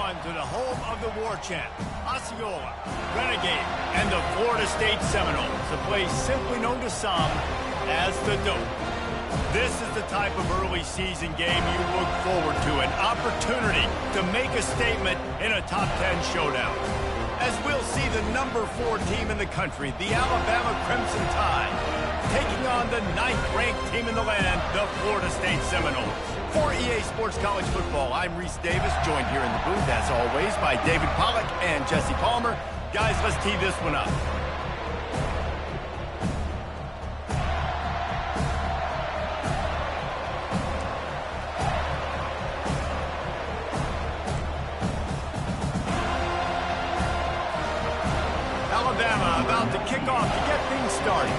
on to the home of the war chant, Osceola, Renegade, and the Florida State Seminoles, a place simply known to some as the Dope. This is the type of early season game you look forward to, an opportunity to make a statement in a top 10 showdown. As we'll see the number 4 team in the country, the Alabama Crimson Tide, taking on the 9th-ranked team in the land, the Florida State Seminoles. For EA Sports College Football, I'm Reese Davis, joined here in the booth, as always, by David Pollack and Jesse Palmer. Guys, let's tee this one up. Alabama about to kick off to get things started.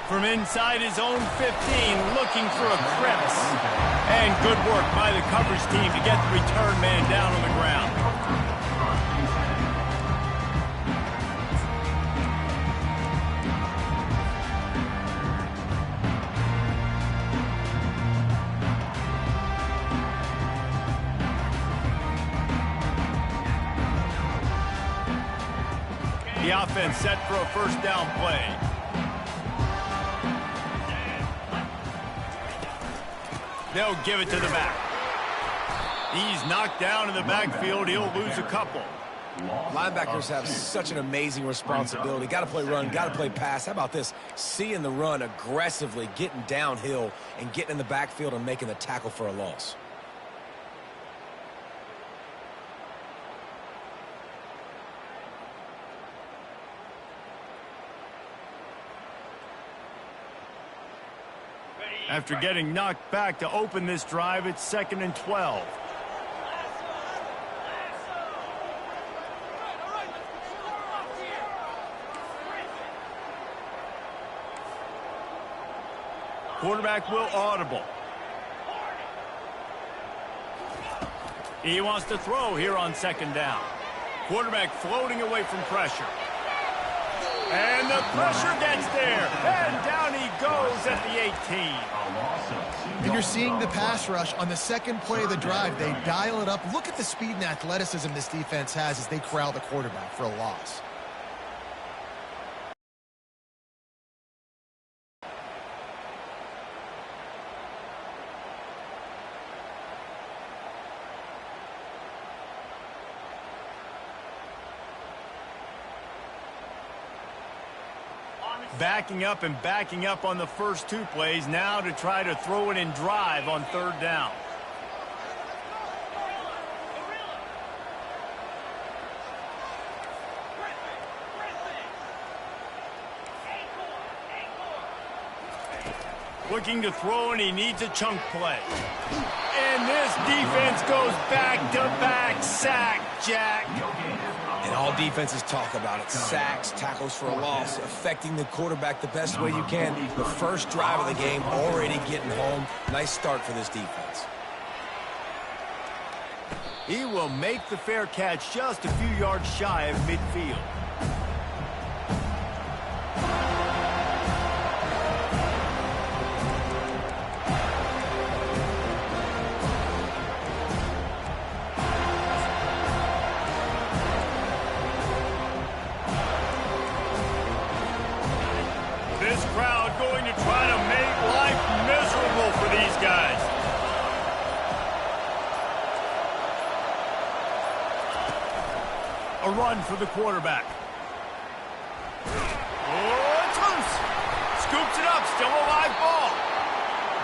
From inside his own 15, looking for a crevice. And good work by the coverage team to get the return man down on the ground. The offense set for a first down play. They'll give it to the back. He's knocked down in the backfield. He'll lose a couple. Linebackers have such an amazing responsibility. Got to play run, got to play pass. How about this? Seeing the run aggressively, getting downhill, and getting in the backfield and making the tackle for a loss. After getting knocked back to open this drive, it's 2nd and 12. Quarterback will audible. He wants to throw here on 2nd down. Quarterback floating away from pressure. And the pressure gets there. And down he goes at the 18. And you're seeing the pass rush on the second play of the drive. They dial it up. Look at the speed and athleticism this defense has as they corral the quarterback for a loss. Backing up and backing up on the first 2 plays now to try to throw it in drive on 3rd down. Looking to throw, and he needs a chunk play. And this defense goes back-to-back sack, Jack. And all defenses talk about it. Sacks, tackles for a loss, affecting the quarterback the best way you can. The first drive of the game, already getting home. Nice start for this defense. He will make the fair catch just a few yards shy of midfield. This crowd going to try to make life miserable for these guys. A run for the quarterback. Oh, it's loose. Scoops it up, still a live ball.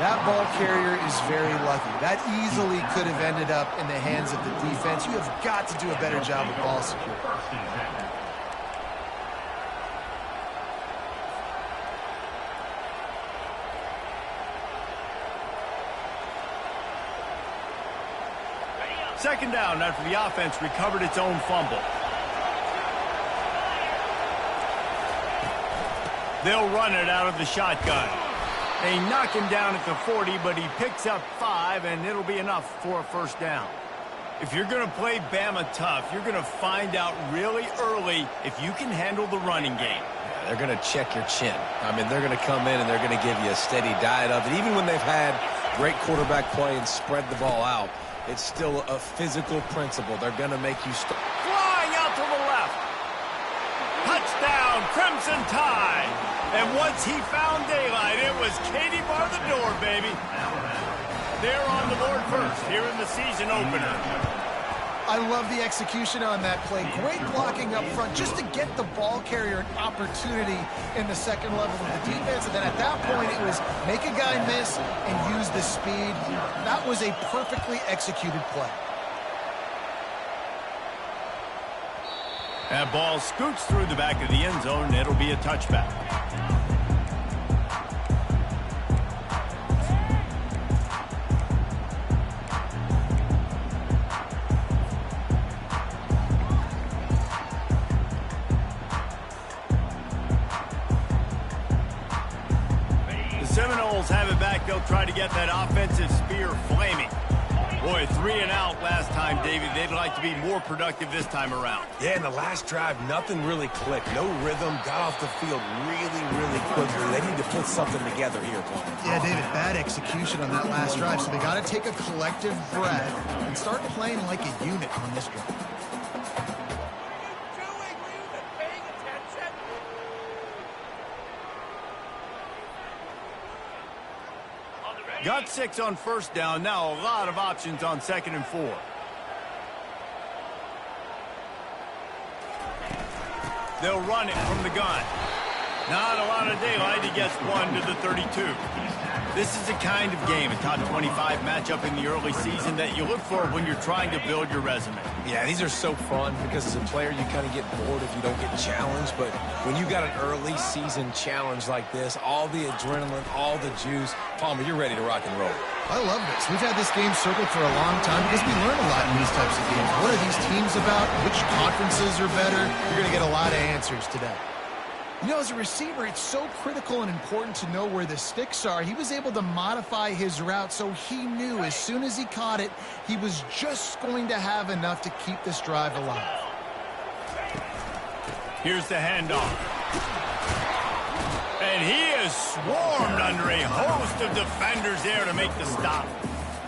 That ball carrier is very lucky. That easily could have ended up in the hands of the defense. You have got to do a better job of ball security. Second down after the offense recovered its own fumble. They'll run it out of the shotgun. They knock him down at the 40, but he picks up 5, and it'll be enough for a first down. If you're going to play Bama tough, you're going to find out really early if you can handle the running game. They're going to check your chin. I mean, they're going to come in and they're going to give you a steady diet of it. Even when they've had great quarterback play and spread the ball out, it's still a physical principle. They're going to make you stop. Flying out to the left. Touchdown, Crimson Tide. And once he found daylight, it was Katie bar the door, baby. They're on the board first here in the season opener. I love the execution on that play. Great blocking up front just to get the ball carrier an opportunity in the second level of the defense. And then at that point, it was make a guy miss and use the speed. That was a perfectly executed play. That ball scoots through the back of the end zone, and it'll be a touchback. Seminoles have it back. They'll try to get that offensive spear flaming. Boy, 3 and out last time, David. They'd like to be more productive this time around. Yeah, in the last drive, nothing really clicked. No rhythm. Got off the field really quickly. They need to put something together here, Paul. Yeah, David, bad execution on that last drive. So they got to take a collective breath and start playing like a unit on this drive. Got 6 on first down. Now a lot of options on 2nd and 4. They'll run it from the gun. Not a lot of daylight. He gets 1 to the 32. This is the kind of game, a top 25 matchup in the early season that you look for when you're trying to build your resume. Yeah, these are so fun because as a player, you kind of get bored if you don't get challenged. But when you got an early season challenge like this, all the adrenaline, all the juice, Palmer, you're ready to rock and roll. I love this. We've had this game circled for a long time because we learn a lot in these types of games. What are these teams about? Which conferences are better? You're going to get a lot of answers today. You know, as a receiver, it's so critical and important to know where the sticks are. He was able to modify his route so he knew as soon as he caught it, he was just going to have enough to keep this drive alive. Here's the handoff. And he is swarmed under a host of defenders there to make the stop.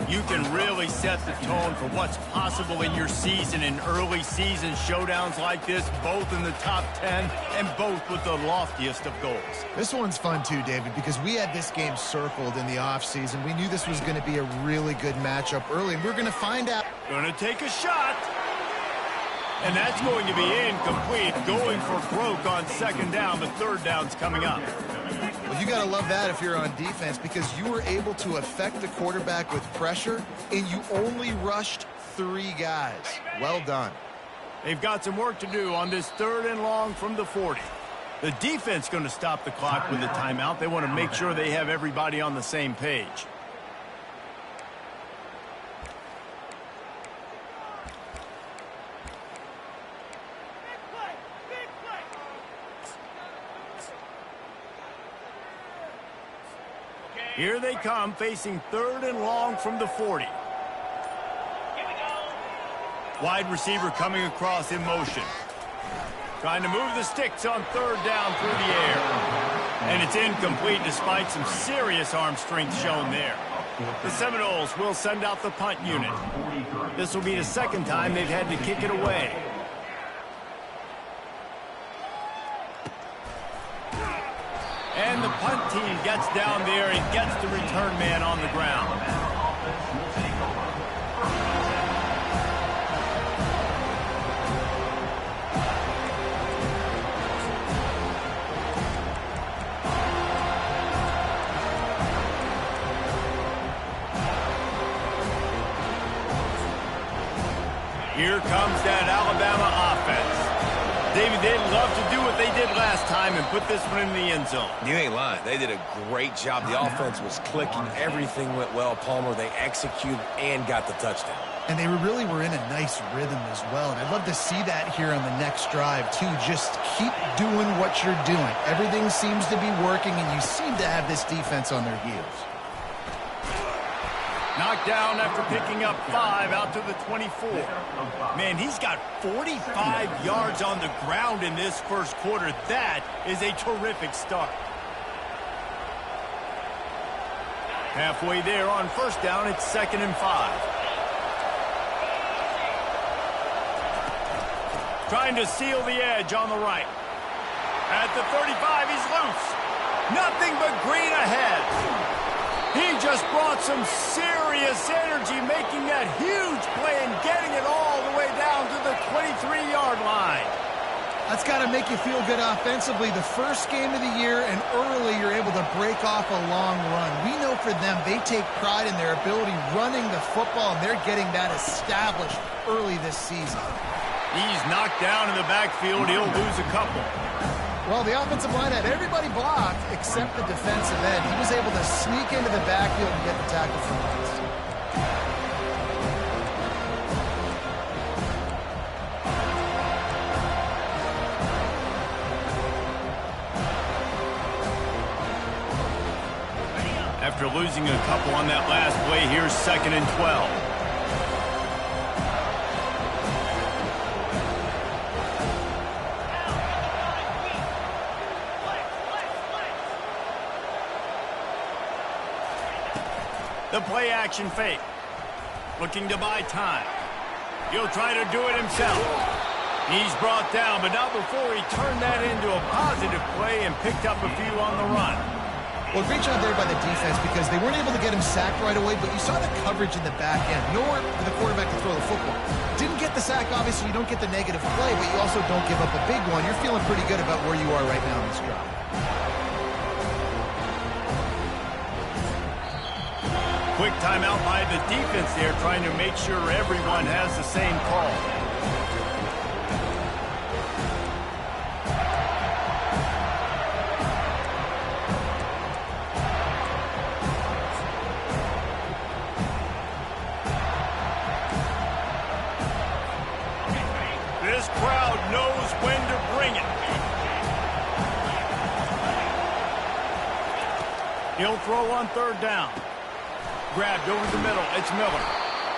You can really set the tone for what's possible in your season in early season showdowns like this, both in the top 10 and both with the loftiest of goals. This one's fun too, David, because we had this game circled in the offseason. We knew this was going to be a really good matchup early, and we're going to find out. Going to take a shot. And that's going to be incomplete. Going for broke on 2nd down, but 3rd down's coming up. Well, you got to love that if you're on defense because you were able to affect the quarterback with pressure, and you only rushed 3 guys. Well done. They've got some work to do on this 3rd and long from the 40. The defense going to stop the clock with a timeout. They want to make sure they have everybody on the same page. Here they come, facing 3rd and long from the 40. Wide receiver coming across in motion. Trying to move the sticks on 3rd down through the air. And it's incomplete despite some serious arm strength shown there. The Seminoles will send out the punt unit. This will be the 2nd time they've had to kick it away. And the punt team gets down there and gets the return man on the ground. Here comes that Alabama offense. David, they'd love to do what they did last time and put this one in the end zone. You ain't lying. They did a great job. The offense was clicking. Everything went well, Palmer. They executed and got the touchdown. And they really were in a nice rhythm as well. And I'd love to see that here on the next drive, too. Just keep doing what you're doing. Everything seems to be working, and you seem to have this defense on their heels. Knocked down after picking up 5 out to the 24. Man, he's got 45 yards on the ground in this first quarter. That is a terrific start. Halfway there on first down, it's 2nd and 5. Trying to seal the edge on the right. At the 35, he's loose. Nothing but green ahead. He just brought some serious energy, making that huge play and getting it all the way down to the 23-yard line. That's got to make you feel good offensively. The first game of the year, and early you're able to break off a long run. We know for them, they take pride in their ability running the football, and they're getting that established early this season. He's knocked down in the backfield. He'll lose a couple. Well, the offensive line had everybody blocked except the defensive end. He was able to sneak into the backfield and get the tackle for loss. After losing a couple on that last play, here's 2nd and 12. The play action fake. Looking to buy time. He'll try to do it himself. He's brought down, but not before he turned that into a positive play and picked up a few on the run. Well, great job there by the defense because they weren't able to get him sacked right away, but you saw the coverage in the back end. Nowhere for the quarterback to throw the football. Didn't get the sack, obviously. You don't get the negative play, but you also don't give up a big one. You're feeling pretty good about where you are right now in this drive. Quick timeout by the defense there, trying to make sure everyone has the same call. This crowd knows when to bring it. He'll throw on 3rd down. Grabbed over the middle. It's Miller.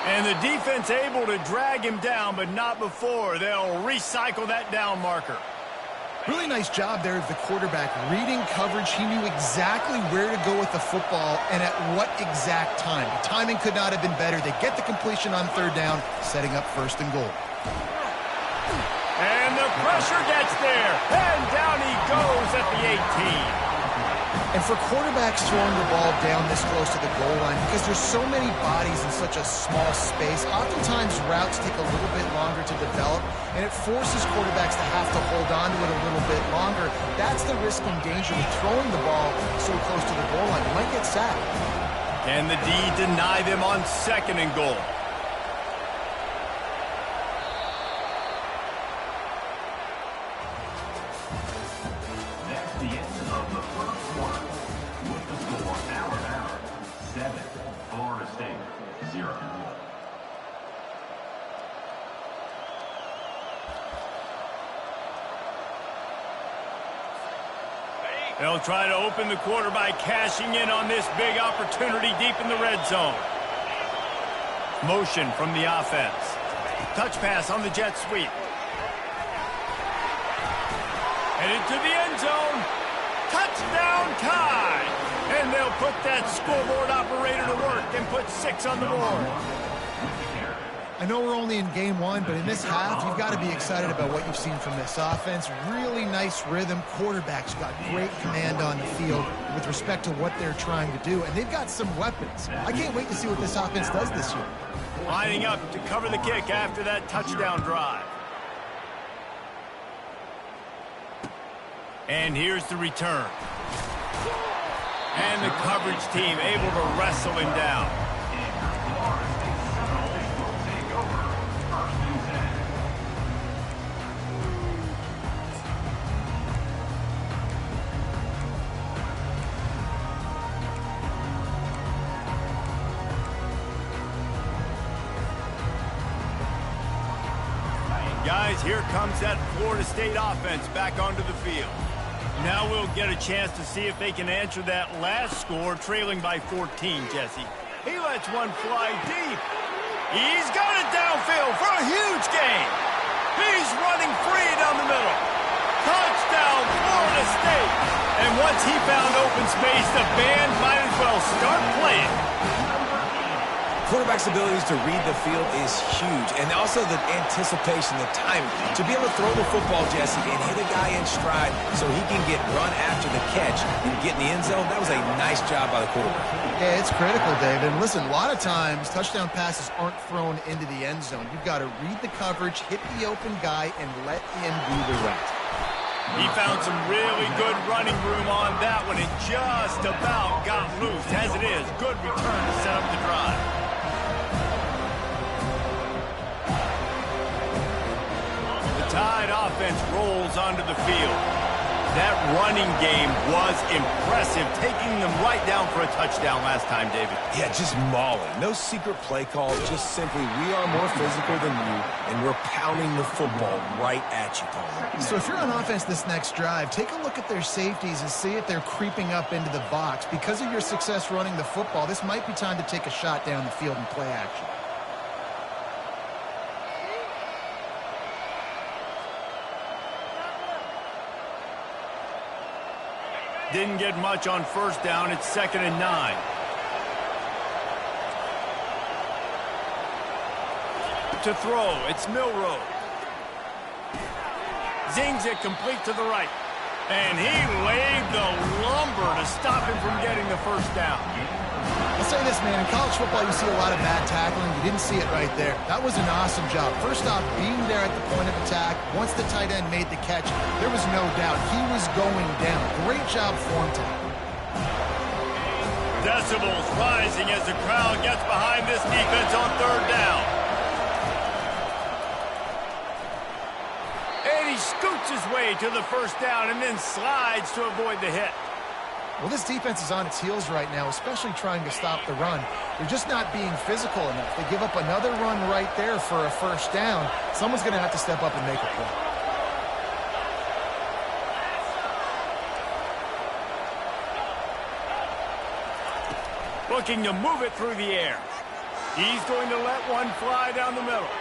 And the defense able to drag him down, but not before. They'll recycle that down marker. Really nice job there of the quarterback. Reading coverage, he knew exactly where to go with the football and at what exact time. The timing could not have been better. They get the completion on 3rd down, setting up 1st and goal. And the pressure gets there. And down he goes at the 18. And for quarterbacks throwing the ball down this close to the goal line, because there's so many bodies in such a small space, oftentimes routes take a little bit longer to develop, and it forces quarterbacks to have to hold on to it a little bit longer. That's the risk and danger with throwing the ball so close to the goal line. You might get sacked. Can the D deny them on 2nd and goal? They'll try to open the quarter by cashing in on this big opportunity deep in the red zone. Motion from the offense. Touch pass on the jet sweep. Headed to the end zone. Touchdown tie! And they'll put that scoreboard operator to work and put 6 on the board. I know we're only in game 1, but in this half, you've got to be excited about what you've seen from this offense. Really nice rhythm. Quarterback's got great command on the field with respect to what they're trying to do, and they've got some weapons. I can't wait to see what this offense does this year. Lining up to cover the kick after that touchdown drive. And here's the return. And the coverage team able to wrestle him down. Guys, here comes that Florida State offense back onto the field. Now we'll get a chance to see if they can answer that last score, trailing by 14, Jesse. He lets one fly deep. He's got it downfield for a huge gain. He's running free down the middle. Touchdown, Florida State. And once he found open space, the band might as well start playing. Quarterback's abilities to read the field is huge, and also the anticipation, the timing. To be able to throw the football, Jesse, and hit a guy in stride so he can get run after the catch and get in the end zone, that was a nice job by the quarterback. Yeah, it's critical, David. And listen, a lot of times, touchdown passes aren't thrown into the end zone. You've got to read the coverage, hit the open guy, and let him do the rest. He found some really good running room on that one and just about got loose. As it is, good return to set up the drive. The Tide offense rolls onto the field. That running game was impressive, taking them right down for a touchdown last time, David. Yeah, just mauling. No secret play calls, just simply we are more physical than you, and we're pounding the football right at you, Palmer. So if you're on offense this next drive, take a look at their safeties and see if they're creeping up into the box. Because of your success running the football, this might be time to take a shot down the field and play action. Didn't get much on first down. It's 2nd and 9. To throw, it's Milroe. Zings it complete to the right. And he laid the lumber to stop him from getting the first down. I'll say this, man. In college football, you see a lot of bad tackling. You didn't see it right there. That was an awesome job. First off, being there at the point of attack. Once the tight end made the catch, there was no doubt he was going down. Great job form tackle. Decibels rising as the crowd gets behind this defense on 3rd down. And he scoots his way to the first down and then slides to avoid the hit. Well, this defense is on its heels right now, especially trying to stop the run. They're just not being physical enough. They give up another run right there for a first down. Someone's going to have to step up and make a play. Looking to move it through the air. He's going to let one fly down the middle.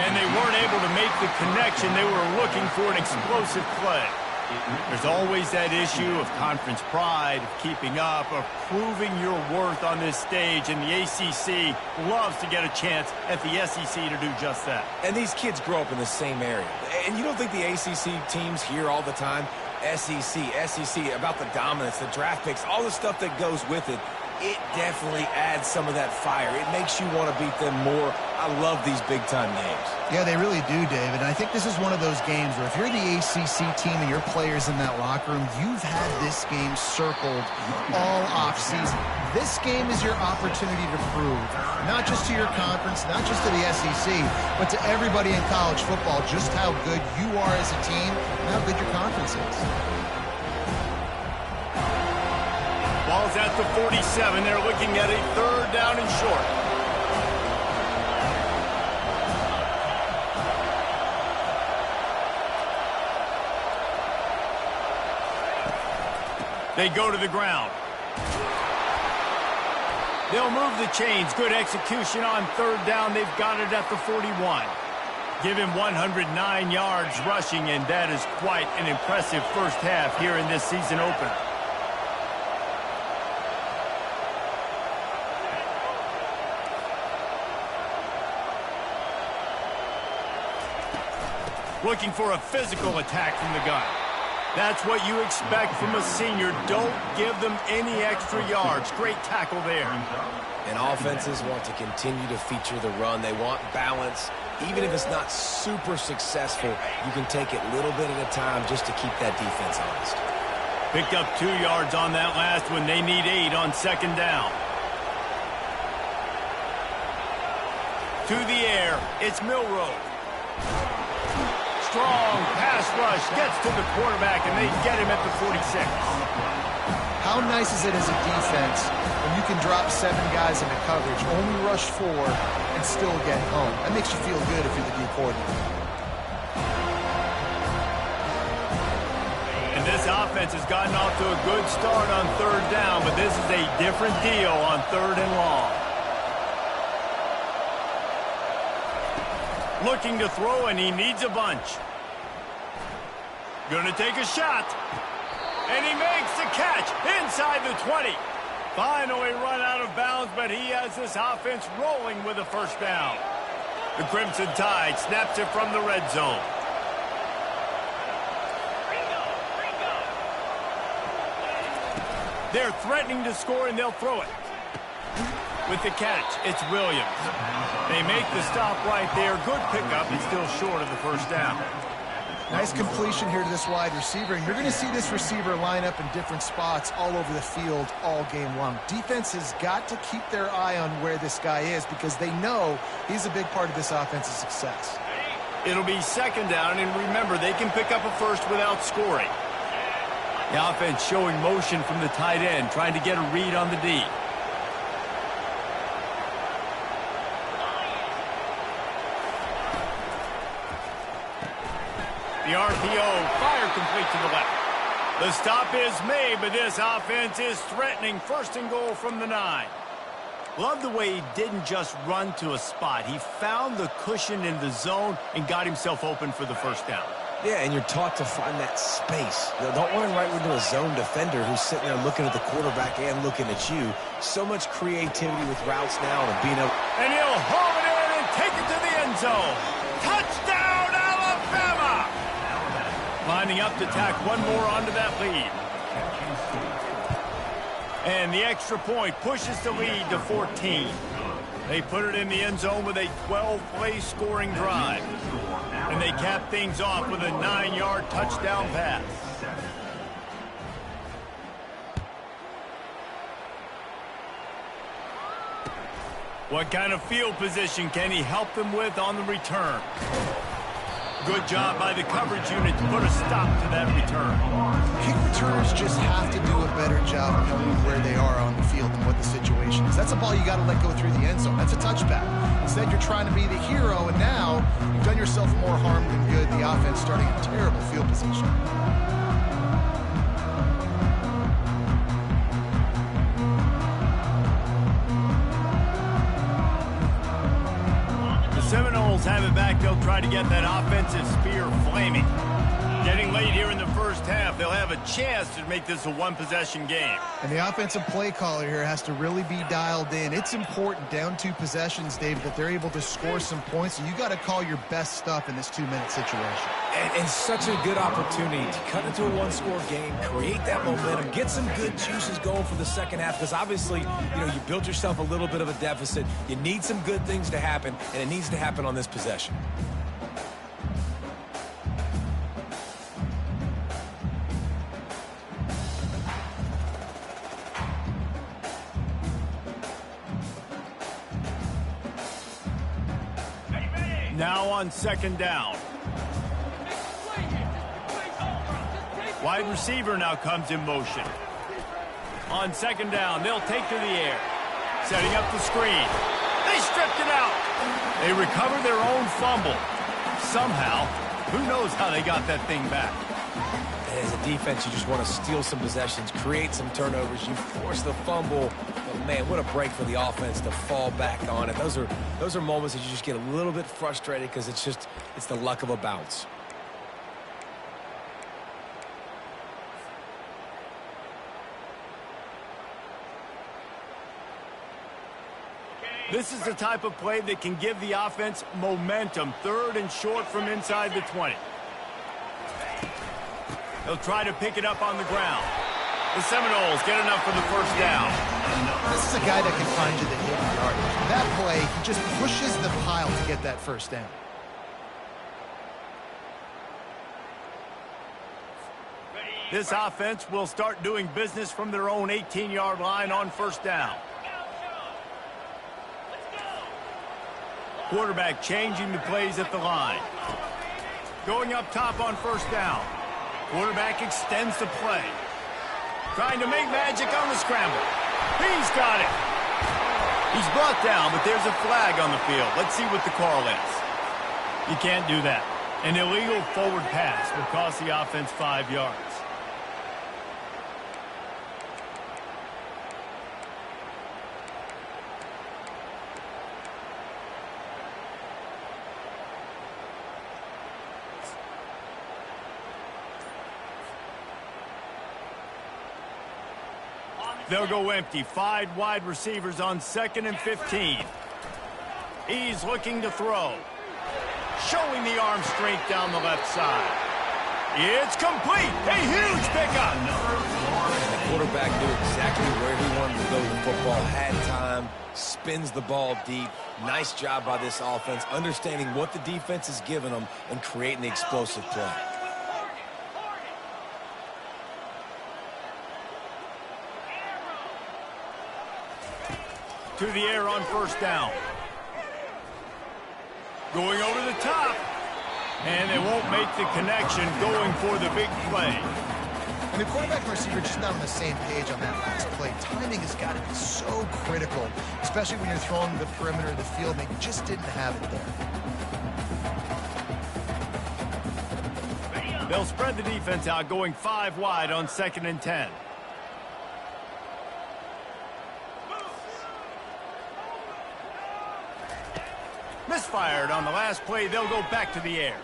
And they weren't able to make the connection. They were looking for an explosive play. There's always that issue of conference pride, of keeping up, of proving your worth on this stage, and the ACC loves to get a chance at the SEC to do just that. And these kids grow up in the same area. And you don't think the ACC teams hear all the time, SEC, about the dominance, the draft picks, all the stuff that goes with it. It definitely adds some of that fire. It makes you want to beat them more. I love these big-time games. Yeah, they really do, David. And I think this is one of those games where if you're the ACC team and your players in that locker room, you've had this game circled all offseason. This game is your opportunity to prove, not just to your conference, not just to the SEC, but to everybody in college football, just how good you are as a team and how good your conference is. Ball's at the 47. They're looking at a 3rd down and short. They go to the ground. They'll move the chains. Good execution on 3rd down. They've got it at the 41. Give him 109 yards rushing, and that is quite an impressive first half here in this season opener. Looking for a physical attack from the gun. That's what you expect from a senior. Don't give them any extra yards. Great tackle there. And offenses want to continue to feature the run. They want balance. Even if it's not super successful, you can take it little bit at a time just to keep that defense honest. Picked up 2 yards on that last one. They need 8 on 2nd down. To the air, it's Milroe. Strong pass rush, gets to the quarterback, and they get him at the 46. How nice is it as a defense when you can drop 7 guys into coverage, only rush 4, and still get home? That makes you feel good if you're the D coordinator. And this offense has gotten off to a good start on 3rd down, but this is a different deal on 3rd and long. Looking to throw, and he needs a bunch. Gonna take a shot. And he makes the catch inside the 20. Finally run out of bounds, but he has this offense rolling with a first down. The Crimson Tide snaps it from the red zone. They're threatening to score, and they'll throw it. With the catch, it's Williams. They make the stop right there. Good pickup, and still short of the first down. Nice completion here to this wide receiver, and you're going to see this receiver line up in different spots all over the field all game long. Defense has got to keep their eye on where this guy is because they know he's a big part of this offense's success. It'll be second down, and remember, they can pick up a first without scoring. The offense showing motion from the tight end, trying to get a read on the D. The RPO, fire complete to the left. The stop is made, but this offense is threatening. First and goal from the 9. Love the way he didn't just run to a spot. He found the cushion in the zone and got himself open for the first down. Yeah, and you're taught to find that space. Don't run right into a zone defender who's sitting there looking at the quarterback and looking at you. So much creativity with routes now and being able... And he'll haul it in and take it to the end zone. Touchdown, Alabama! Lining up to tack one more onto that lead. And the extra point pushes the lead to 14. They put it in the end zone with a 12-play scoring drive. And they cap things off with a 9-yard touchdown pass. What kind of field position can he help them with on the return? Good job by the coverage unit to put a stop to that return. Kick returners just have to do a better job of knowing where they are on the field and what the situation is. That's a ball you got to let go through the end zone. That's a touchback. Instead, you're trying to be the hero, and now you've done yourself more harm than good. The offense starting in terrible field position. Seminoles have it back. They'll try to get that offensive spear flaming. Getting late here in the first half, they'll have a chance to make this a one-possession game. And the offensive play caller here has to really be dialed in. It's important down 2 possessions, David, that they're able to score some points. So you got to call your best stuff in this 2-minute situation. And such a good opportunity to cut into a one-score game, create that momentum, get some good juices going for the second half, because obviously, you built yourself a little bit of a deficit. You need some good things to happen, and it needs to happen on this possession. Now on second down. Wide receiver now comes in motion. On second down, they'll take to the air. Setting up the screen. They stripped it out. They recover their own fumble. Somehow, who knows how they got that thing back. As a defense, you just want to steal some possessions, create some turnovers. You force the fumble. But, man, what a break for the offense to fall back on it. Those are moments that you just get a little bit frustrated because it's the luck of a bounce. This is the type of play that can give the offense momentum. Third and short from inside the 20. They'll try to pick it up on the ground. The Seminoles get enough for the first down. This is a guy that can find you the hidden yardage. That play, he just pushes the pile to get that first down. This offense will start doing business from their own 18-yard line on first down. Quarterback changing the plays at the line. Going up top on first down. Quarterback extends the play. Trying to make magic on the scramble. He's got it. He's brought down, but there's a flag on the field. Let's see what the call is. You can't do that. An illegal forward pass will cost the offense 5 yards. They'll go empty. 5 wide receivers on 2nd and 15. He's looking to throw. Showing the arm strength down the left side. It's complete. A huge pickup. And the quarterback knew exactly where he wanted to go with the football. Had time. Spins the ball deep. Nice job by this offense, understanding what the defense is giving them and creating the explosive play. To the air on 1st down. Going over the top. And they won't make the connection going for the big play. And the quarterback and receiver just not on the same page on that last play. Timing has got to be so critical, especially when you're throwing the perimeter of the field, and they just didn't have it there. They'll spread the defense out, going 5 wide on 2nd and 10. Misfired on the last play. They'll go back to the air.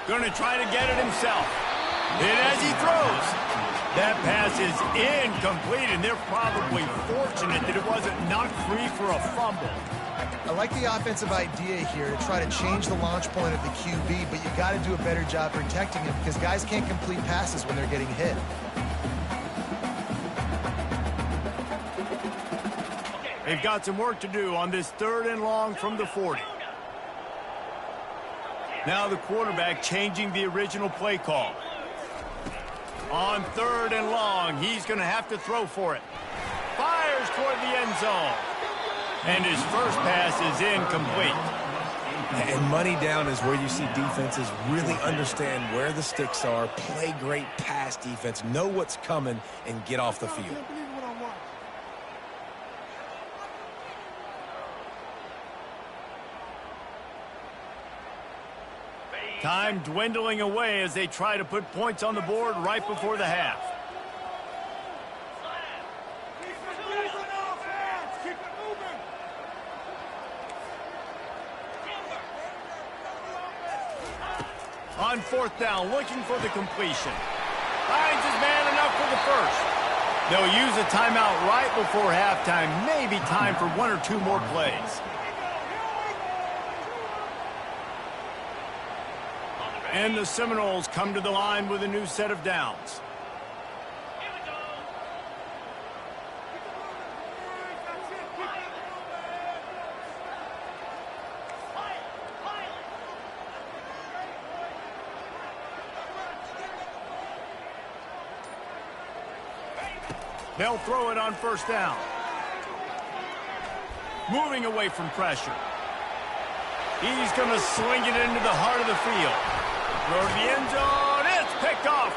Going to try to get it himself. And as he throws, that pass is incomplete, and they're probably fortunate that it wasn't knocked free for a fumble. I like the offensive idea here to try to change the launch point of the QB, but you got to do a better job protecting him because guys can't complete passes when they're getting hit. They've got some work to do on this 3rd and long from the 40. Now the quarterback changing the original play call. On 3rd and long, he's going to have to throw for it. Fires toward the end zone. And his first pass is incomplete. And money down is where you see defenses really understand where the sticks are, play great pass defense, know what's coming, and get off the field. Time dwindling away as they try to put points on the board right before the half. On 4th down, looking for the completion. Finds his man enough for the first. They'll use a timeout right before halftime. Maybe time for 1 or 2 more plays. And the Seminoles come to the line with a new set of downs. They'll throw it on 1st down. Moving away from pressure. He's going to sling it into the heart of the field. Throw to the end zone. It's picked off.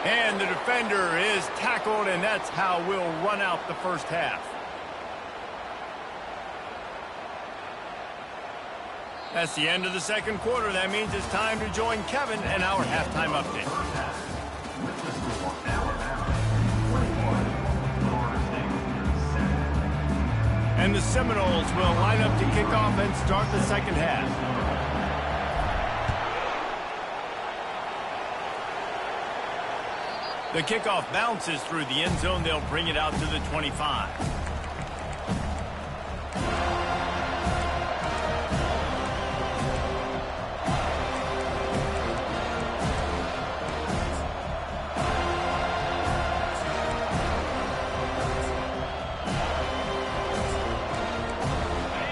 And the defender is tackled, and that's how we'll run out the first half. That's the end of the 2nd quarter. That means it's time to join Kevin and our halftime update. And the Seminoles will line up to kick off and start the 2nd half. The kickoff bounces through the end zone. They'll bring it out to the 25.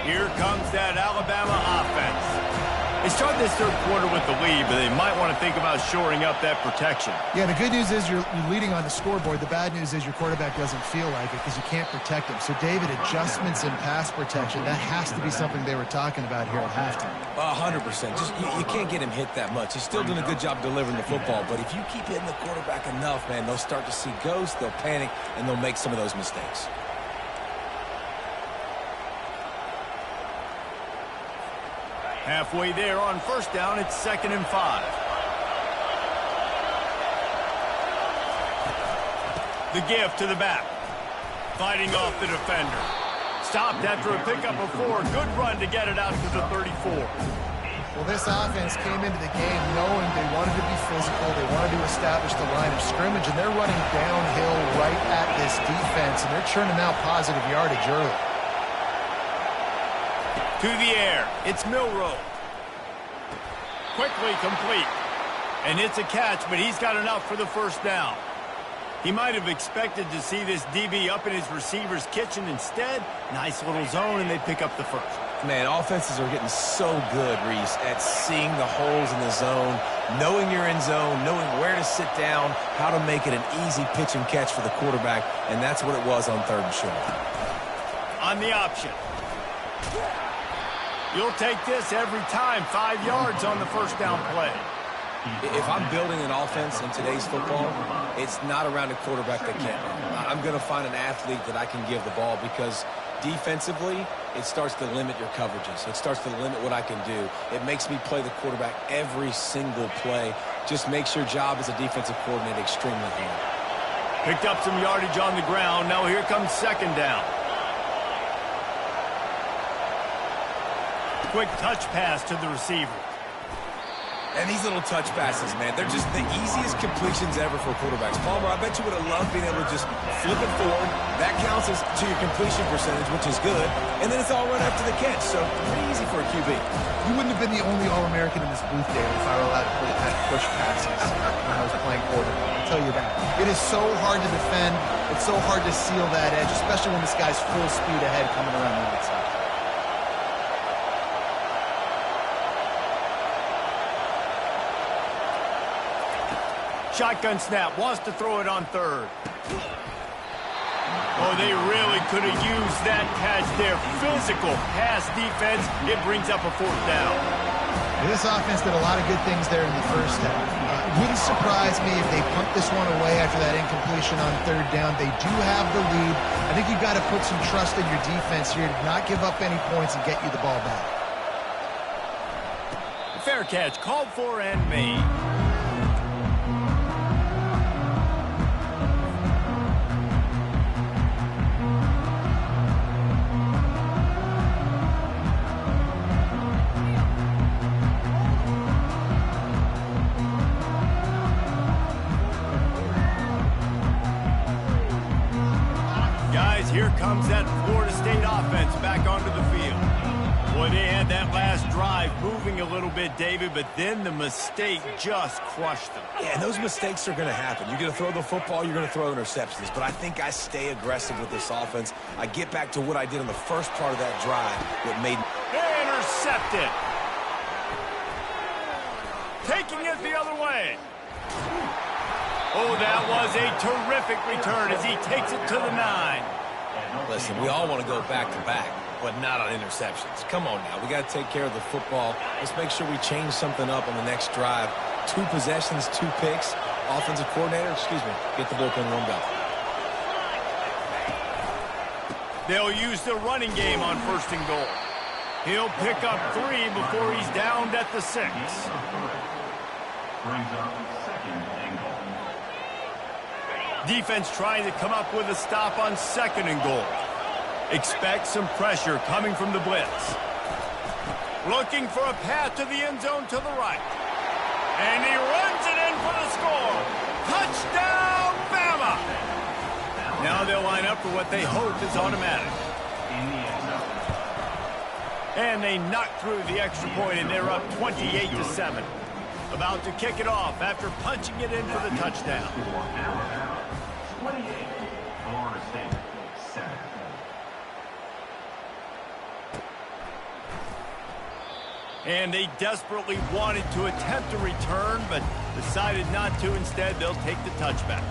Here comes that Alabama offense. They started this 3rd quarter with the lead, but they might want to think about shoring up that protection. Yeah, the good news is you're leading on the scoreboard. The bad news is your quarterback doesn't feel like it because you can't protect him. So, David, adjustments in pass protection, that has to be something they were talking about here at halftime. 100%. Just you can't get him hit that much. He's still doing a good job delivering the football, but if you keep hitting the quarterback enough, man, they'll start to see ghosts, they'll panic, and they'll make some of those mistakes. Halfway there on 1st down, it's 2nd and 5. The give to the back. Fighting off the defender. Stopped after a pickup of 4. Good run to get it out to the 34. Well, this offense came into the game knowing they wanted to be physical, they wanted to establish the line of scrimmage, and they're running downhill right at this defense. offense, and they're churning out positive yardage early. To the air. It's Milrow. Quickly complete. And it's a catch, but he's got enough for the first down. He might have expected to see this DB up in his receiver's kitchen. Instead, nice little zone, and they pick up the first. Man, offenses are getting so good, Reese, at seeing the holes in the zone, knowing you're in zone, knowing where to sit down, how to make it an easy pitch and catch for the quarterback, and that's what it was on 3rd and short. On the option. You'll take this every time. 5 yards on the first down play. If I'm building an offense in today's football, it's not around a quarterback that can't run. I'm going to find an athlete that I can give the ball because defensively, it starts to limit your coverages. It starts to limit what I can do. It makes me play the quarterback every single play. Just makes your job as a defensive coordinator extremely hard. Picked up some yardage on the ground. Now here comes 2nd down. Quick touch pass to the receiver. And these little touch passes, man, they're just the easiest completions ever for quarterbacks. Palmer, I bet you would have loved being able to just flip it forward. That counts as to your completion percentage, which is good. And then it's all run after the catch, so pretty easy for a QB. You wouldn't have been the only All-American in this booth, Dave, if I were allowed to push passes when I was playing quarterback. I'll tell you that. It is so hard to defend. It's so hard to seal that edge, especially when this guy's full speed ahead coming around the outside. Shotgun snap, wants to throw it on 3rd. Oh, they really could have used that catch there. Physical pass defense. It brings up a 4th down. This offense did a lot of good things there in the first half. It wouldn't surprise me if they punt this one away after that incompletion on 3rd down. They do have the lead. I think you've got to put some trust in your defense here to not give up any points and get you the ball back. Fair catch, called for and made. Here comes that Florida State offense back onto the field. Boy, they had that last drive moving a little bit, David, but then the mistake just crushed them. Yeah, and those mistakes are going to happen. You're going to throw the football, you're going to throw interceptions. But I think I stay aggressive with this offense. I get back to what I did on the first part of that drive that made... Intercepted. Taking it the other way. Oh, that was a terrific return as he takes it to the 9. Listen, we all want to go back-to-back, but not on interceptions. Come on now. We got to take care of the football. Let's make sure we change something up on the next drive. 2 possessions, 2 picks. Offensive coordinator, get the bullpen warmed up. They'll use the running game on 1st and goal. He'll pick up 3 before he's downed at the 6. Brings up 2nd and goal. Defense trying to come up with a stop on 2nd and goal. Expect some pressure coming from the blitz. Looking for a path to the end zone to the right. And he runs it in for the score. Touchdown, Bama! Now they'll line up for what they hope is automatic. And they knock through the extra point, and they're up 28-7. About to kick it off after punching it in for the touchdown. 28, Florida State, 7. And they desperately wanted to attempt a return, but decided not to. Instead, they'll take the touchback.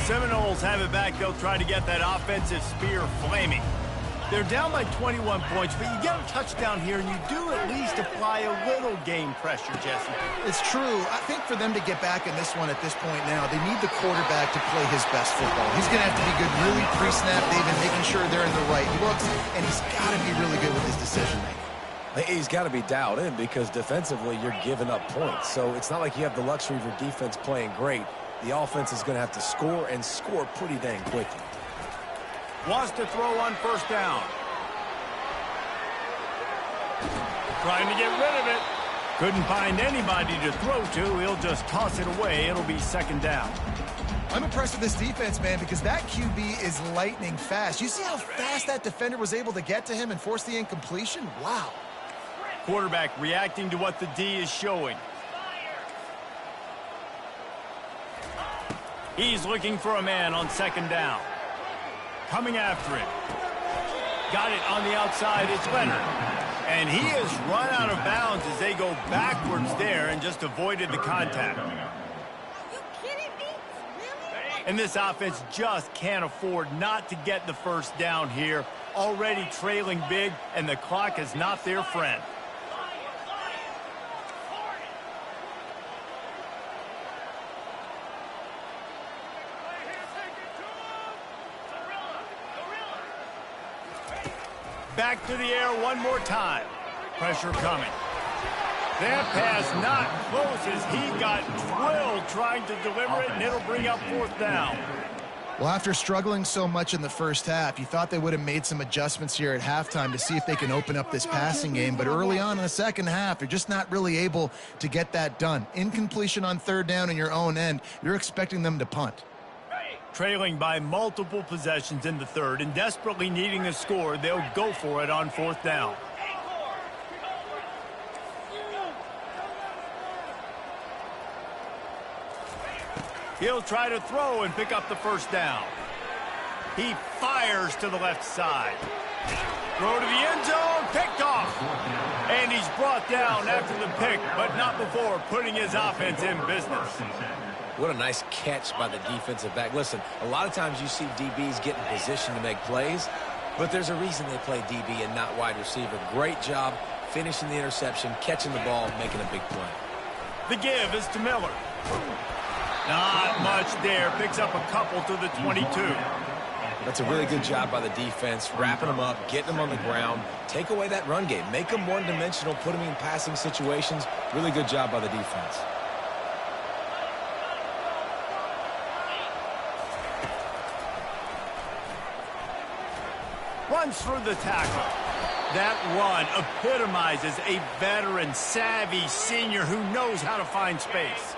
Seminoles have it back. They'll try to get that offensive spear flaming. They're down by 21 points, but you get a touchdown here, and you do at least apply a little game pressure, Jesse. It's true. I think for them to get back in this one at this point now, they need the quarterback to play his best football. He's going to have to be good really pre-snap, David, making sure they're in the right looks, and he's got to be really good with his decision-making. He's got to be dialed in because defensively you're giving up points. So it's not like you have the luxury of your defense playing great. the offense is going to have to score and score pretty dang quickly. Wants to throw on first down. Trying to get rid of it. Couldn't find anybody to throw to. He'll just toss it away. It'll be second down. I'm impressed with this defense, man, because that QB is lightning fast. You see how fast that defender was able to get to him and force the incompletion? Wow. Quarterback reacting to what the D is showing. He's looking for a man on second down. Coming after it. Got it on the outside. It's Leonard. And he has run out of bounds as they go backwards there and just avoided the contact. And this offense just can't afford not to get the first down here. Already trailing big, and the clock is not their friend. Back to the air one more time. Pressure coming. That pass not close as he got drilled trying to deliver it, and it'll bring up fourth down. Well, after struggling so much in the first half, you thought they would have made some adjustments here at halftime to see if they can open up this passing game. But early on in the second half, they're just not really able to get that done. Incompletion on third down in your own end, you're expecting them to punt. Trailing by multiple possessions in the third and desperately needing a score, they'll go for it on fourth down. He'll try to throw and pick up the first down. He fires to the left side. Throw to the end zone, picked off. And he's brought down after the pick, but not before putting his offense in business. What a nice catch by the defensive back. Listen, a lot of times you see DBs get in position to make plays, but there's a reason they play DB and not wide receiver. Great job finishing the interception, catching the ball, making a big play. The give is to Miller. Not much there. Picks up a couple to the 22. That's a really good job by the defense, wrapping them up, getting them on the ground. Take away that run game. Make them one-dimensional, put them in passing situations. Really good job by the defense. Runs through the tackle. That run epitomizes a veteran, savvy senior who knows how to find space.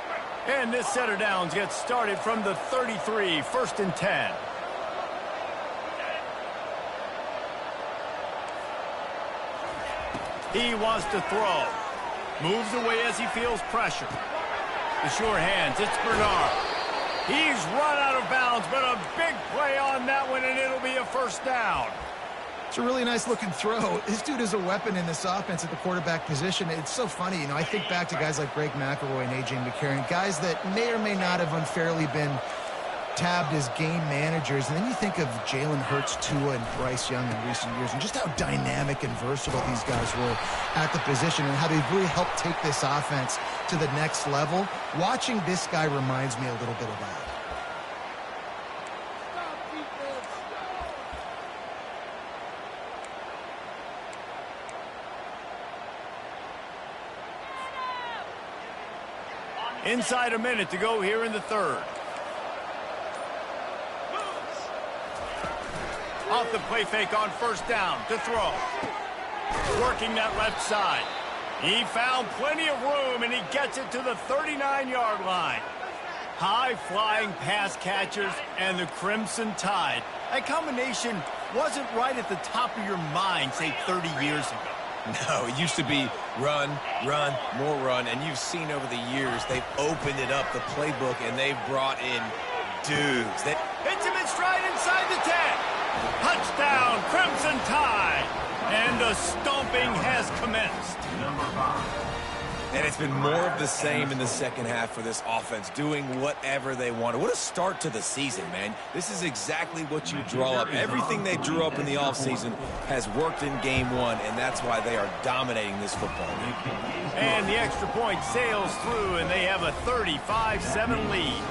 And this set of downs gets started from the 33, first and 10. He wants to throw. Moves away as he feels pressure. The sure hands, it's Bernard. He's run out of bounds, but a big play on that one, and it'll be a first down. It's a really nice-looking throw. This dude is a weapon in this offense at the quarterback position. It's so funny, you know, I think back to guys like Greg McElroy and A.J. McCarron, guys that may or may not have unfairly been tabbed as game managers. And then you think of Jalen Hurts, Tua, and Bryce Young in recent years, and just how dynamic and versatile these guys were at the position and how they've really helped take this offense to the next level. Watching this guy reminds me a little bit of that. Inside a minute to go here in the third. Off the play fake on first down to throw. Working that left side. He found plenty of room, and he gets it to the 39-yard line. High-flying pass catchers and the Crimson Tide. That combination wasn't right at the top of your mind, say, 30 years ago. No, it used to be run, run, more run, and you've seen over the years they've opened it up, the playbook, and they've brought in dudes. Hits him in stride inside the 10. Touchdown, Crimson Tide. And the stomping has commenced. Number 5. And it's been more of the same in the second half for this offense, doing whatever they wanted. What a start to the season, man. This is exactly what you draw up. Everything they drew up in the offseason has worked in game one, and that's why they are dominating this football league. And the extra point sails through, and they have a 35-7 lead.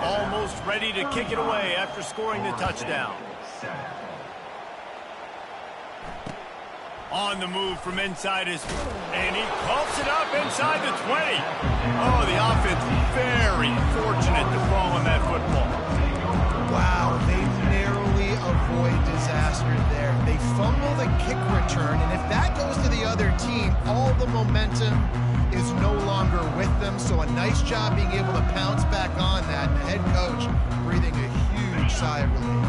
Almost ready to kick it away after scoring the touchdown. On the move from inside and he pumps it up inside the 20. Oh, the offense very fortunate to fall on that football. Wow, they narrowly avoid disaster there. They fumble the kick return, and if that goes to the other team, all the momentum is no longer with them. So a nice job being able to pounce back on that. And the head coach breathing a huge sigh of relief.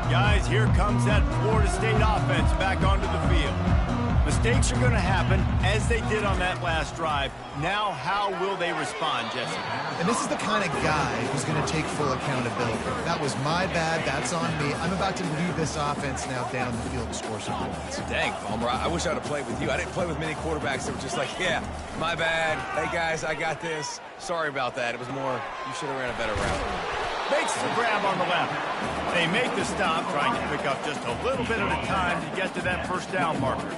Guys, here comes that Florida State offense back onto the field. Mistakes are going to happen, as they did on that last drive. Now, how will they respond, Jesse? And this is the kind of guy who's going to take full accountability. That was my bad. That's on me. I'm about to lead this offense now down the field to score some points. Dang, Palmer, I wish I would have played with you. I didn't play with many quarterbacks that were just like, yeah, my bad. Hey, guys, I got this. Sorry about that. It was more, you should have ran a better route. Makes the grab on the left. They make the stop, trying to pick up just a little bit at a time to get to that first down marker.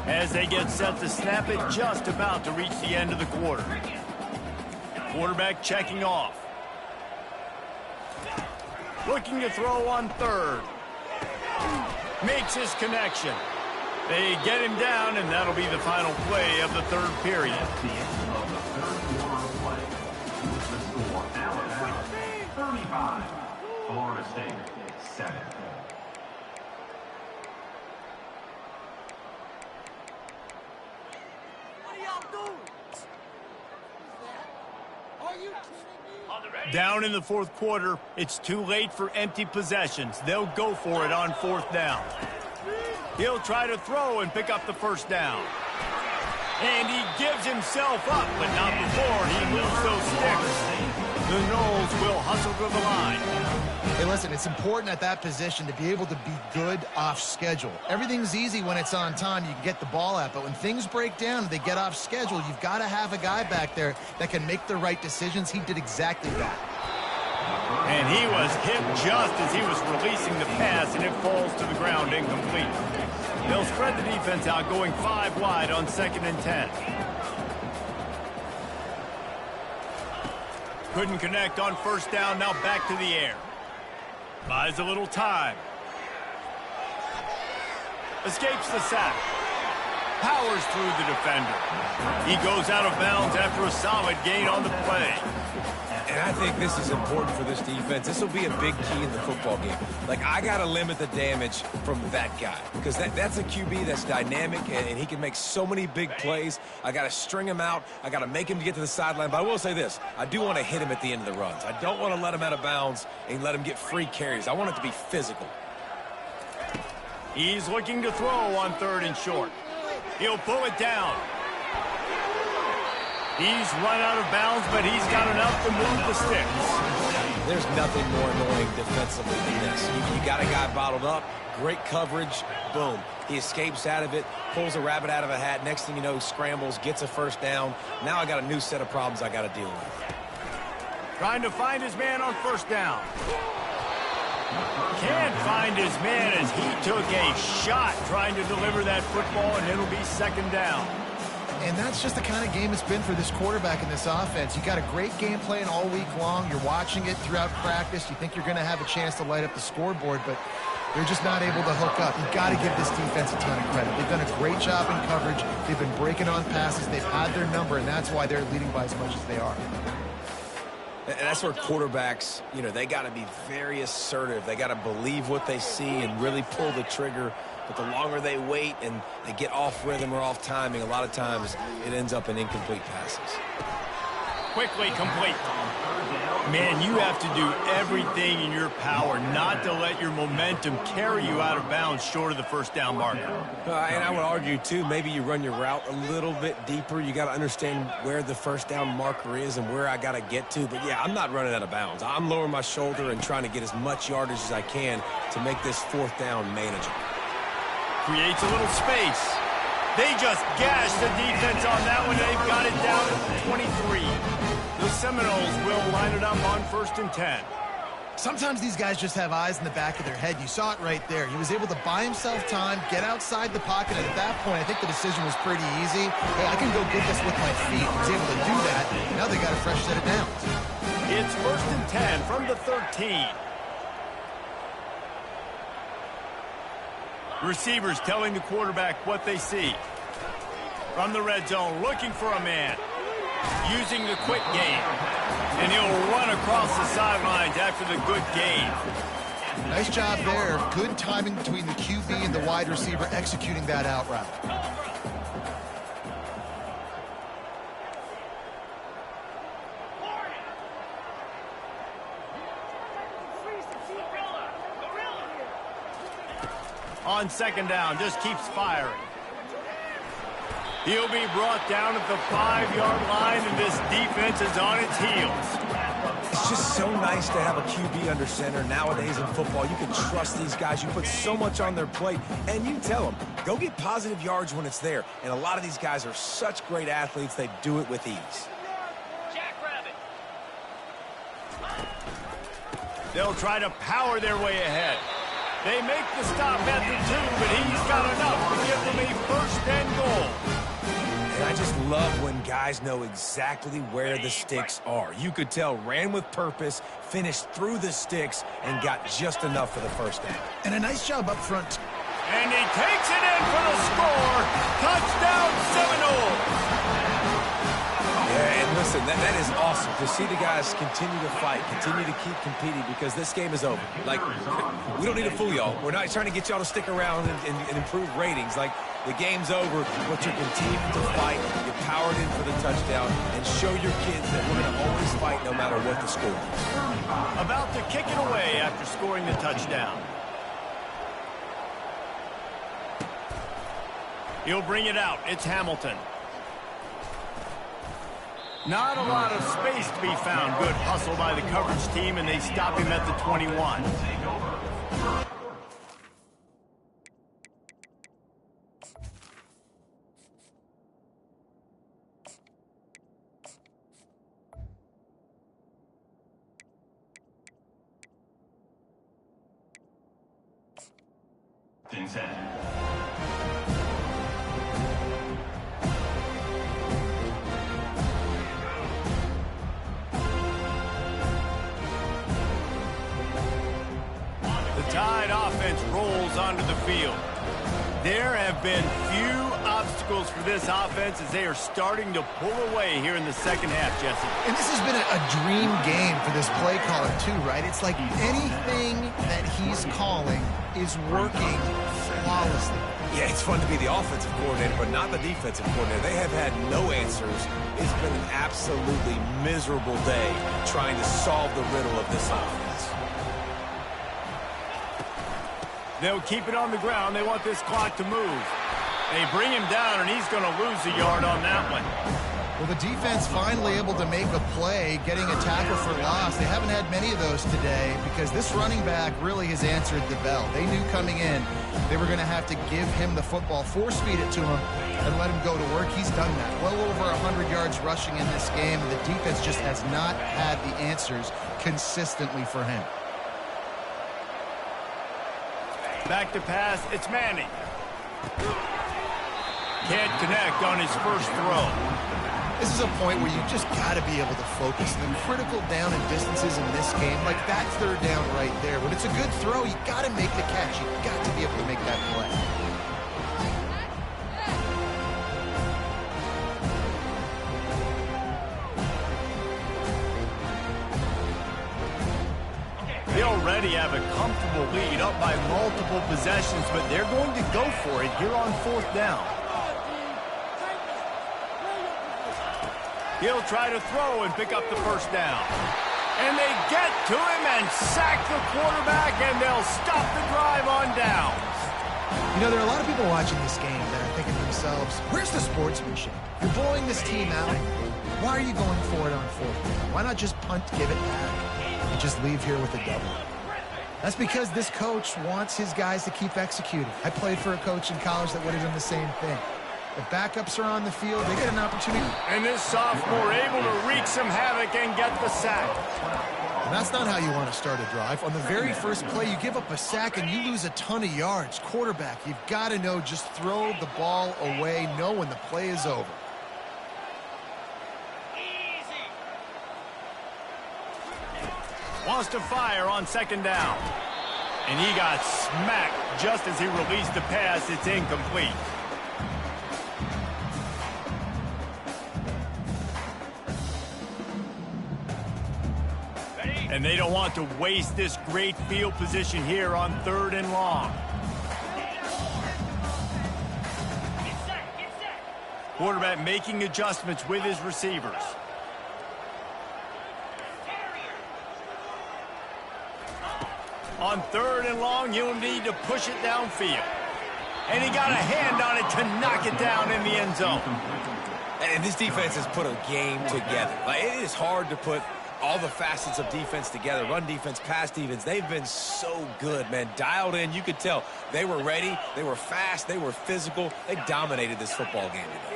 As they get set to snap it, just about to reach the end of the quarter. Quarterback checking off. Looking to throw on third. Makes his connection. They get him down, and that'll be the final play of the third period. At the end of the third quarter of play, with the score Alabama 35, Florida State 7. Down in the fourth quarter, it's too late for empty possessions. They'll go for it on fourth down. He'll try to throw and pick up the first down. And he gives himself up, but not before he moves those sticks. The Noles will hustle to the line. Hey, listen, it's important at that position to be able to be good off schedule. Everything's easy when it's on time. You can get the ball out, but when things break down and they get off schedule, you've got to have a guy back there that can make the right decisions. He did exactly that. And he was hit just as he was releasing the pass, and it falls to the ground incomplete. They'll spread the defense out, going 5 wide on 2nd and 10. Couldn't connect on first down, now back to the air. Buys a little time. Escapes the sack. Powers through the defender. He goes out of bounds after a solid gain on the play. And I think this is important for this defense. This will be a big key in the football game. Like, I got to limit the damage from that guy because that's a QB that's dynamic, and he can make so many big plays. I got to string him out. I got to make him get to the sideline. But I will say this. I do want to hit him at the end of the runs. I don't want to let him out of bounds and let him get free carries. I want it to be physical. He's looking to throw on 3rd and short. He'll pull it down. He's run out of bounds, but he's got enough to move the sticks. There's nothing more annoying defensively than this. You got a guy bottled up, great coverage, boom. He escapes out of it, pulls a rabbit out of a hat. Next thing you know, he scrambles, gets a first down. Now I got a new set of problems I got to deal with. Trying to find his man on first down. Can't find his man as he took a shot trying to deliver that football, and it'll be 2nd down. And that's just the kind of game it's been for this quarterback in this offense. You got a great game plan all week long. You're watching it throughout practice. You think you're going to have a chance to light up the scoreboard, but they're just not able to hook up. You've got to give this defense a ton of credit. They've done a great job in coverage. They've been breaking on passes. They've had their number, and that's why they're leading by as much as they are. And that's where quarterbacks, you know, they got to be very assertive. They got to believe what they see and really pull the trigger. But the longer they wait and they get off rhythm or off timing, a lot of times it ends up in incomplete passes. Quickly complete. Man, you have to do everything in your power not to let your momentum carry you out of bounds short of the first down marker. And I would argue, too, maybe you run your route a little bit deeper. You got to understand where the first down marker is and where I got to get to. But, yeah, I'm not running out of bounds. I'm lowering my shoulder and trying to get as much yardage as I can to make this 4th down manageable. Creates a little space. They just gashed the defense on that one. They've got it down to 23. The Seminoles will line it up on 1st and 10. Sometimes these guys just have eyes in the back of their head. You saw it right there. He was able to buy himself time, get outside the pocket, and at that point, I think the decision was pretty easy. Hey, I can go get this with my feet. He was able to do that. Now they got a fresh set of downs. It's 1st and 10 from the 13. Receivers telling the quarterback what they see. From the red zone, looking for a man. Using the quick game. And he'll run across the sidelines after the good gain. Nice job there. Good timing between the QB and the wide receiver executing that out route. On second down, just keeps firing. He'll be brought down at the 5-yard line, and this defense is on its heels. It's just so nice to have a QB under center. Nowadays in football, you can trust these guys. You put so much on their plate, and you tell them, go get positive yards when it's there. And a lot of these guys are such great athletes, they do it with ease. They'll try to power their way ahead. They make the stop at the 2, but he's got enough to give them a first and goal. And I just love when guys know exactly where the sticks are. You could tell ran with purpose, finished through the sticks, and got just enough for the first down. And a nice job up front. And he takes it in for the score. Touchdown Seminoles. Yeah, and listen, that is awesome to see the guys continue to fight, continue to keep competing, because this game is over. Like, we don't need to fool y'all. We're not trying to get y'all to stick around and improve ratings. Like, the game's over, but you're continuing to fight. You powered in for the touchdown, and show your kids that we're going to always fight no matter what the score is. About to kick it away after scoring the touchdown. He'll bring it out. It's Hamilton. Not a lot of space to be found. Good hustle by the coverage team, and they stop him at the 21. Tide offense rolls onto the field. There have been few obstacles for this offense as they are starting to pull away here in the second half, Jesse. And this has been a dream game for this play caller too, right? It's like anything that he's calling is working flawlessly. Yeah, it's fun to be the offensive coordinator, but not the defensive coordinator. They have had no answers. It's been an absolutely miserable day trying to solve the riddle of this offense. They'll keep it on the ground. They want this clock to move. They bring him down, and he's going to lose a yard on that one. Well, the defense finally able to make a play, getting a tackle for loss. They haven't had many of those today because this running back really has answered the bell. They knew coming in they were going to have to give him the football, force-feed it to him, and let him go to work. He's done that. Well over 100 yards rushing in this game, and the defense just has not had the answers consistently for him. Back to pass, it's Manning. Can't connect on his first throw. This is a point where you just got to be able to focus. The critical down and distances in this game, like that third down right there. When it's a good throw, you got to make the catch. You got to be able to make that play. They already have a comfortable lead up by multiple possessions, but they're going to go for it here on fourth down. He'll try to throw and pick up the first down. And they get to him and sack the quarterback, and they'll stop the drive on downs. You know, there are a lot of people watching this game that are thinking to themselves, where's the sportsmanship? You're blowing this team out. Why are you going for it on fourth down? Why not just punt, give it back, and just leave here with a double? That's because this coach wants his guys to keep executing. I played for a coach in college that would have done the same thing. The backups are on the field. They get an opportunity. And this sophomore able to wreak some havoc and get the sack. And that's not how you want to start a drive. On the very first play, you give up a sack and you lose a ton of yards. Quarterback, you've got to know, just throw the ball away, know when the play is over. Wants to fire on second down. And he got smacked just as he released the pass. It's incomplete. And they don't want to waste this great field position here on 3rd and long. Quarterback making adjustments with his receivers. On 3rd and long, you'll need to push it downfield. And he got a hand on it to knock it down in the end zone. And this defense has put a game together. Like, it is hard to put all the facets of defense together. Run defense, pass defense. They've been so good, man. Dialed in. You could tell they were ready. They were fast. They were physical. They dominated this football game today.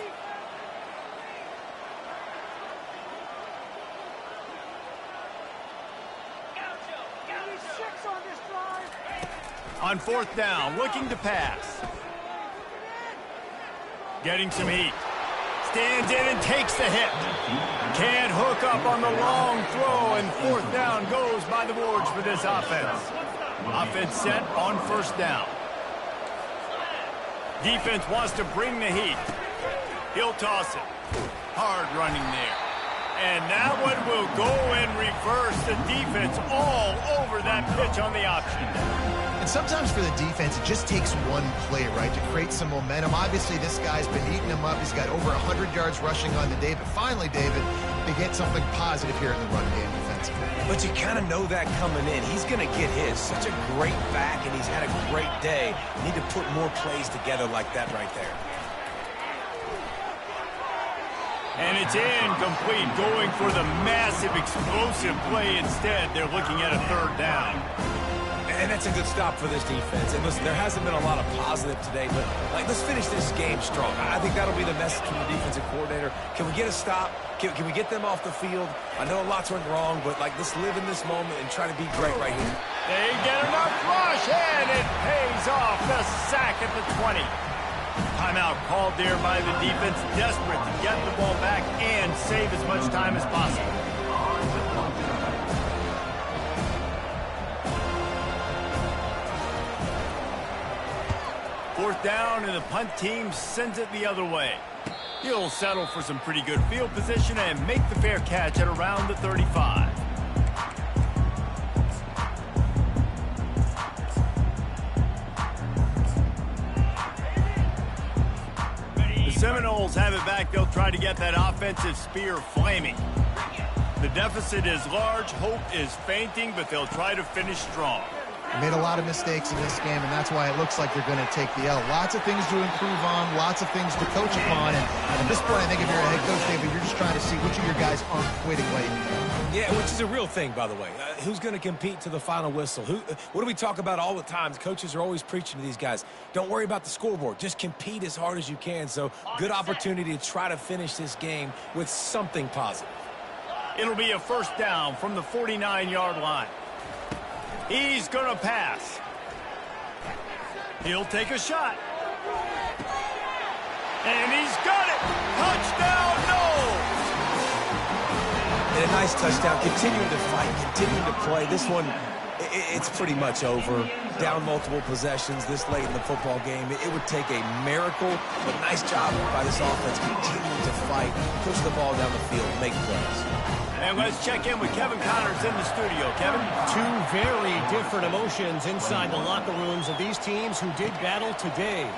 On 4th down, looking to pass. Getting some heat. Stands in and takes the hit. Can't hook up on the long throw, and 4th down goes by the boards for this offense. Offense set on 1st down. Defense wants to bring the heat. He'll toss it. Hard running there. And that one will go in reverse. The defense all over that pitch on the option. And sometimes for the defense, it just takes one play, right, to create some momentum. Obviously, this guy's been eating him up. He's got over 100 yards rushing on the day. But finally, David, they get something positive here in the run game defensively. But you kind of know that coming in. He's going to get his. Such a great back, and he's had a great day. Need to put more plays together like that right there. And it's incomplete, going for the massive, explosive play instead. They're looking at a 3rd down. And that's a good stop for this defense. And listen, there hasn't been a lot of positive today, but let's finish this game strong. I think that'll be the message from the defensive coordinator. Can we get a stop? Can we get them off the field? I know lots went wrong, but let's live in this moment and try to be great right here. They get enough rush, and it pays off. The sack at the 20. Timeout called there by the defense, desperate to get the ball back and save as much time as possible. Fourth down, and the punt team sends it the other way. He'll settle for some pretty good field position and make the fair catch at around the 35. Seminoles have it back. They'll try to get that offensive spear flaming. The deficit is large. Hope is fainting, but they'll try to finish strong. They made a lot of mistakes in this game, and that's why it looks like they're going to take the L. Lots of things to improve on, lots of things to coach upon, and at this point, I think if you're a head coach, David, you're just trying to see which of your guys aren't quitting late. Yeah, which is a real thing, by the way. Who's going to compete to the final whistle? What do we talk about all the time? Coaches are always preaching to these guys. Don't worry about the scoreboard. Just compete as hard as you can. So, good opportunity to try to finish this game with something positive. It'll be a 1st down from the 49-yard line. He's going to pass. He'll take a shot. And he's got it. Touchdown, no! And a nice touchdown. Continuing to fight, continuing to play. This one, it's pretty much over. Down multiple possessions this late in the football game. It would take a miracle, but nice job by this offense continuing to fight, push the ball down the field, make plays. And let's check in with Kevin Connors in the studio. Kevin? Two very different emotions inside the locker rooms of these teams who did battle today.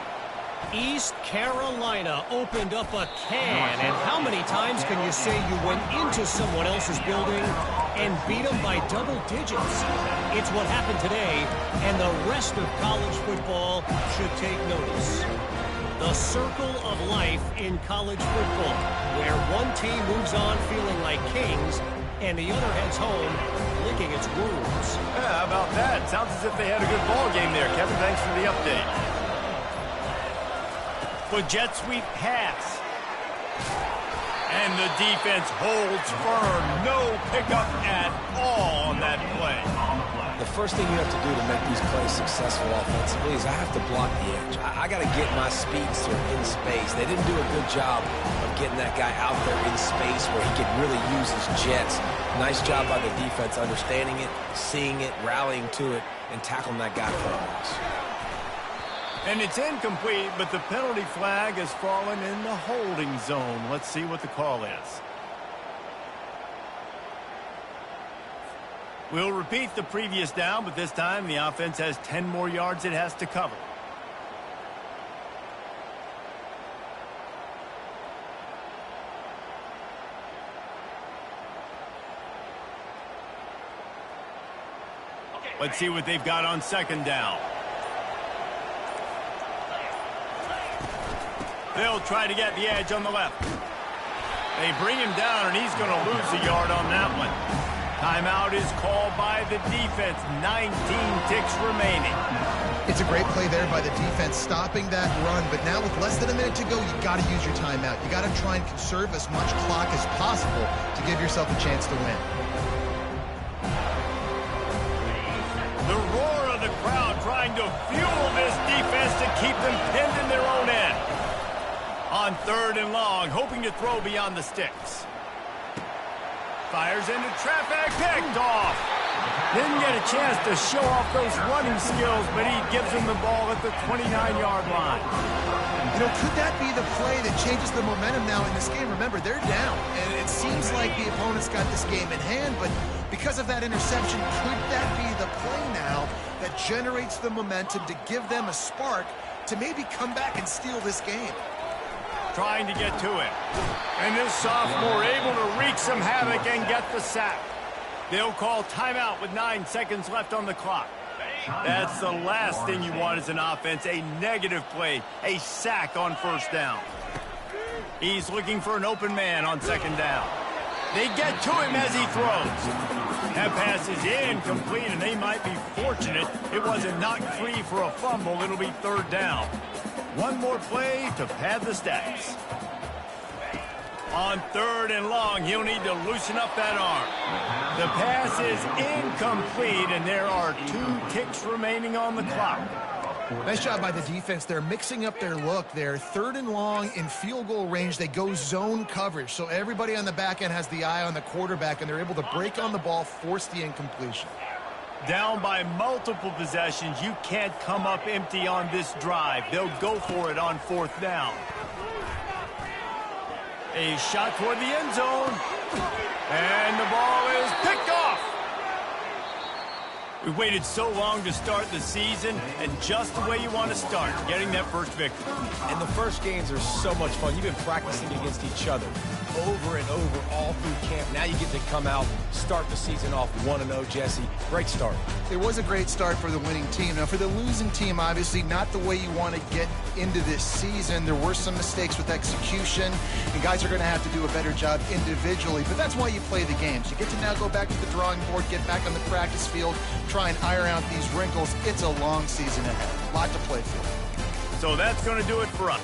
East Carolina opened up a can, and how many times can you say you went into someone else's building and beat them by double digits? It's what happened today, and the rest of college football should take notice. The circle of life in college football, where one team moves on feeling like kings and the other heads home licking its wounds. Yeah, how about that? Sounds as if they had a good ball game there. Kevin, thanks for the update. For jet sweep pass. And the defense holds firm. No pickup at all on that play. The first thing you have to do to make these plays successful offensively is I have to block the edge. I got to get my speedster in space. They didn't do a good job of getting that guy out there in space where he could really use his jets Nice job by the defense understanding it, seeing it, rallying to it, and tackling that guy for a loss. And it's incomplete, but the penalty flag has fallen in the holding zone. Let's see what the call is. We'll repeat the previous down, but this time the offense has 10 more yards it has to cover. Let's see what they've got on second down. They'll try to get the edge on the left. They bring him down, and he's going to lose a yard on that one. Timeout is called by the defense. 19 ticks remaining. It's a great play there by the defense, stopping that run. But now with less than a minute to go, you got to use your timeout. You got to try and conserve as much clock as possible to give yourself a chance to win. The roar of the crowd trying to fuel this defense to keep them pinned in their own end. On third and long, hoping to throw beyond the sticks. Fires into traffic, picked off. Didn't get a chance to show off those running skills, but he gives him the ball at the 29-yard line. You know, could that be the play that changes the momentum now in this game? Remember, they're down, and it seems like the opponent's got this game in hand, but because of that interception, could that be the play now that generates the momentum to give them a spark to maybe come back and steal this game? Trying to get to it. And this sophomore able to wreak some havoc and get the sack. They'll call timeout with 9 seconds left on the clock. That's the last thing you want as an offense, a negative play, a sack on first down. He's looking for an open man on second down. They get to him as he throws. That pass is incomplete, and they might be fortunate it wasn't knocked free for a fumble. It'll be third down. One more play to pad the stats. On third and long, he'll need to loosen up that arm. The pass is incomplete, and there are 2 ticks remaining on the clock. Nice job by the defense. They're mixing up their look there. Third and long in field goal range. They go zone coverage. So everybody on the back end has the eye on the quarterback, and they're able to break on the ball, force the incompletion. Down by multiple possessions, you can't come up empty on this drive. They'll go for it on fourth down. A shot toward the end zone. And the ball is picked off. We waited so long to start the season, and just the way you want to start, getting that first victory. And the first games are so much fun. You've been practicing against each other over and over all through camp. Now you get to come out, start the season off 1-0, Jesse. Great start. It was a great start for the winning team. Now, for the losing team, obviously not the way you want to get into this season. There were some mistakes with execution, and guys are going to have to do a better job individually. But that's why you play the games. You get to now go back to the drawing board, get back on the practice field, try and iron out these wrinkles. It's a long season ahead. A lot to play for. So that's going to do it for us.